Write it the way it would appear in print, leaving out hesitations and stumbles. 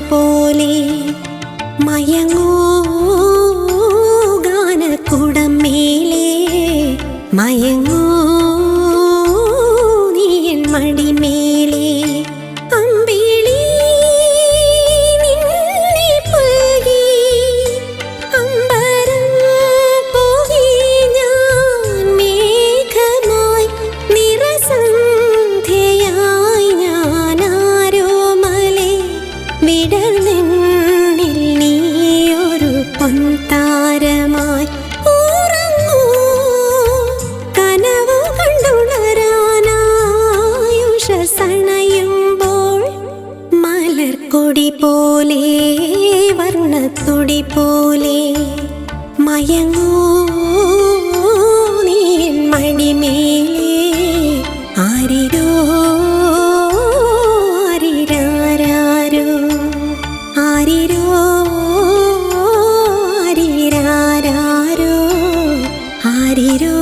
പോലെ മയങ്ങൂ ഗാനക്കുടം മേലേ മയങ്ങൂ നീ എൻ മടിമേലേ അമ്പിളി നിന്നെ പുൽകി അമ്പരം പോയി ഞാൻ മേഘമായി നിറസന്ധ്യയായി ഞാൻ ആരോമലേ വിടർന്നെന്നിൽ നീയൊരു പൊൻതാരമായി ഉറങ്ങൂ കനവു കണ്ടുണരാനായുഷസണയുമ്പോൾ മലർക്കൊടി പോലെ വർണ്ണത്തൊടി പോലെ മയങ്ങൂ നീ എൻ മടിമേലേ ആരിരോ ആരിരാരാരോ ആരിരോ ആരിരാരാരോ ആരിരോ